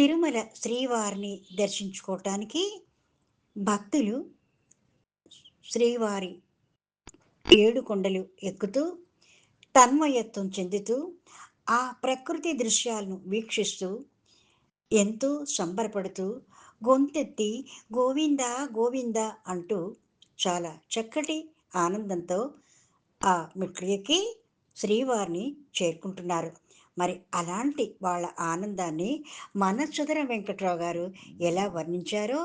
తిరుమల శ్రీవారిని దర్శించుకోవటానికి భక్తులు శ్రీవారి ఏడు కొండలు ఎక్కుతూ తన్మయత్వం చెందుతూ ఆ ప్రకృతి దృశ్యాలను వీక్షిస్తూ ఎంతో సంబరపడుతూ గొంతెత్తి గోవింద గోవింద అంటూ చాలా చక్కటి ఆనందంతో ఆ మెట్లు ఎక్కి శ్రీవారిని చేరుకుంటున్నారు. మరి అలాంటి వాళ్ళ ఆనందాన్ని మన సుధర వెంకట్రావు గారు ఎలా వర్ణించారో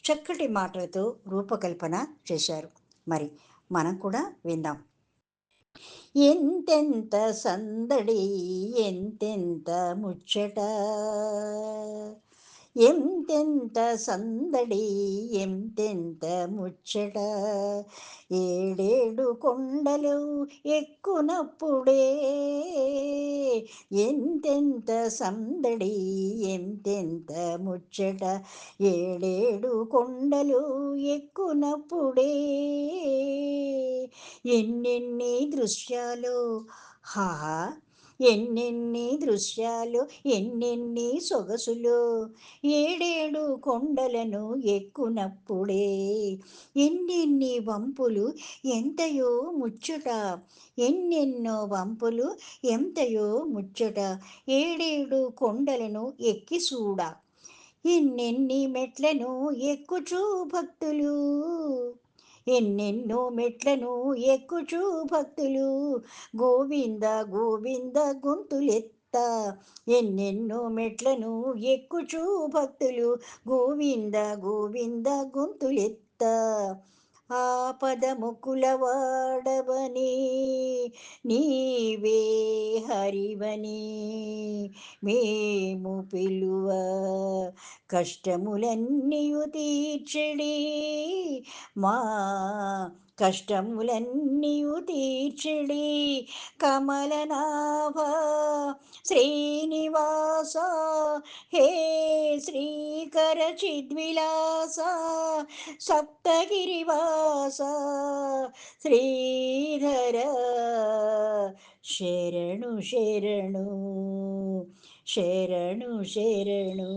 చక్కటి మాటలతో రూపకల్పన చేశారు. మరి మనం కూడా విందాం. ఎంతెంత సందడి ఎంతెంత ముచ్చట, ఎంతెంత సందడి ఎంతెంత ముచ్చట, ఏడేడు కొండలు ఎక్కునప్పుడే ఎంతెంత సందడి ఎంతెంత ముచ్చట, ఏడేడు కొండలు ఎక్కునప్పుడే ఎన్నెన్ని దృశ్యాలు, హా, ఎన్నెన్ని దృశ్యాలు ఎన్నెన్ని సొగసులు, ఏడేడు కొండలను ఎక్కునప్పుడే ఎన్నెన్ని వంపులు ఎంతయో ముచ్చట, ఎన్నెన్నో వంపులు ఎంతయో ముచ్చట, ఏడేడు కొండలను ఎక్కి చూడ, ఎన్నెన్ని మెట్లను ఎక్కుచూ భక్తులు, ఎన్నెన్నో మెట్లను ఎక్కుచూ భక్తులు, గోవింద గోవింద గొంతులెత్త, ఎన్నెన్నో మెట్లను ఎక్కుచూ భక్తులు, గోవింద గోవింద గొంతులెత్త, ఆపదముకుల వాడవని నీవే హరివని మేము పిలువ, కష్టములన్నీయు తీర్చెడి మా కష్టములన్నీయు తీర్చెడి, కమలనాభ శ్రీనివాస, హే శ్రీకర చిద్విలాస, సప్తగిరివాస శ్రీధర, శరణు శరణు శరణు శరణు.